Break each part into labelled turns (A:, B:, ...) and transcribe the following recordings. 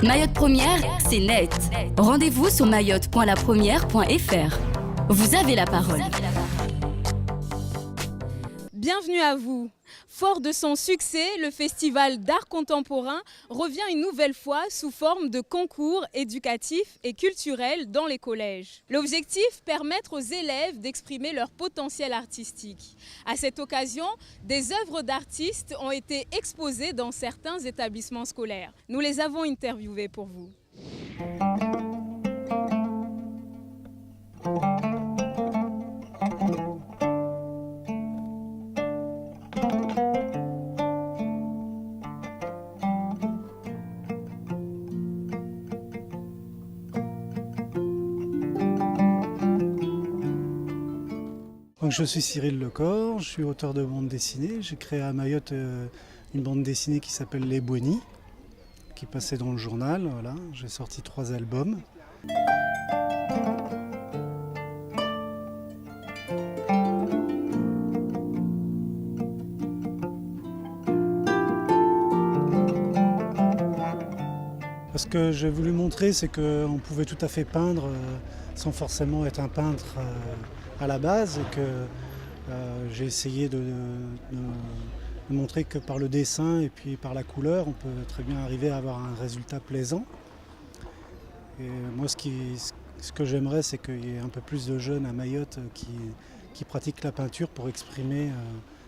A: Mayotte Première, c'est net. Rendez-vous sur mayotte.lapremière.fr. Vous avez la parole.
B: Bienvenue à vous. Fort de son succès, le Festival d'art contemporain revient une nouvelle fois sous forme de concours éducatifs et culturels dans les collèges. L'objectif, permettre aux élèves d'exprimer leur potentiel artistique. À cette occasion, des œuvres d'artistes ont été exposées dans certains établissements scolaires. Nous les avons interviewés pour vous.
C: Donc, je suis Cyril Lecor, je suis auteur de bande dessinée. J'ai créé à Mayotte une bande dessinée qui s'appelle Les Boignies, qui passait dans le journal. Voilà. J'ai sorti 3 albums. Ce que j'ai voulu montrer, c'est qu'on pouvait tout à fait peindre sans forcément être un peintre à la base, et que j'ai essayé de montrer que par le dessin et puis par la couleur, on peut très bien arriver à avoir un résultat plaisant. Et moi, ce que j'aimerais, c'est qu'il y ait un peu plus de jeunes à Mayotte qui pratiquent la peinture pour exprimer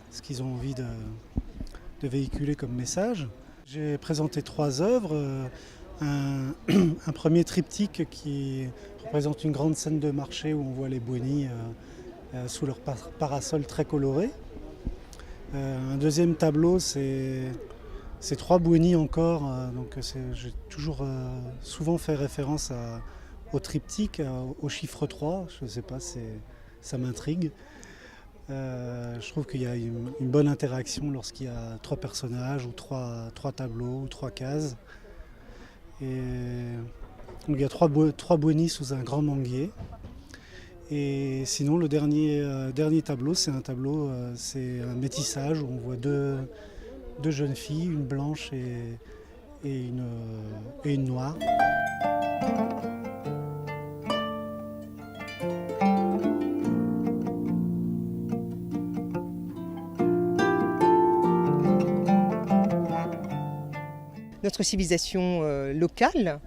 C: ce qu'ils ont envie de véhiculer comme message. J'ai présenté 3 œuvres. Un premier triptyque qui représente une grande scène de marché où on voit les Boignies sous leur parasol très coloré. Un deuxième tableau, c'est 3 Boignies encore. Donc j'ai toujours souvent fait référence au triptyque, au chiffre 3. Je ne sais pas, ça m'intrigue. Je trouve qu'il y a une bonne interaction lorsqu'il y a 3 personnages ou 3 tableaux ou 3 cases. Et donc il y a 3 Boignies sous un grand manguier. Et sinon, le dernier tableau, c'est un métissage où on voit deux jeunes filles, une blanche et une noire.
D: Notre civilisation locale,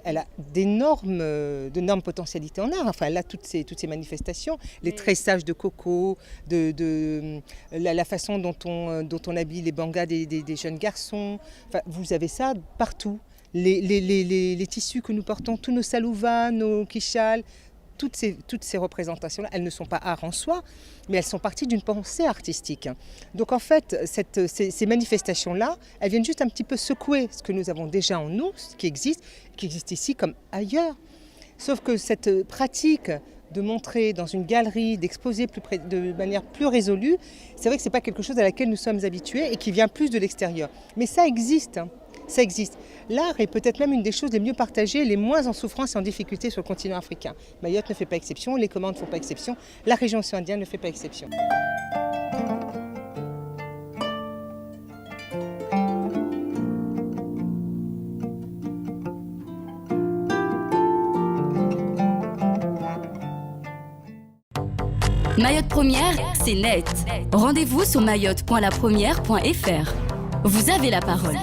D: elle a d'énormes potentialités en art. Enfin, elle a toutes ces manifestations, les tressages de coco, la façon dont on habille les bangas des jeunes garçons. Enfin, vous avez ça partout. Les tissus que nous portons, tous nos salouvas, nos quichals, toutes ces représentations-là, elles ne sont pas art en soi, mais elles sont parties d'une pensée artistique. Donc en fait, ces manifestations-là, elles viennent juste un petit peu secouer ce que nous avons déjà en nous, ce qui existe ici comme ailleurs. Sauf que cette pratique de montrer dans une galerie, d'exposer de manière plus résolue, c'est vrai que ce n'est pas quelque chose à laquelle nous sommes habitués et qui vient plus de l'extérieur. Mais ça existe. Ça existe. L'art est peut-être même une des choses les mieux partagées, les moins en souffrance et en difficulté sur le continent africain. Mayotte ne fait pas exception, les Comores ne font pas exception, la région océanienne ne fait pas exception.
A: Mayotte Première, c'est net. Rendez-vous sur mayotte.lapremière.fr. Vous avez la parole.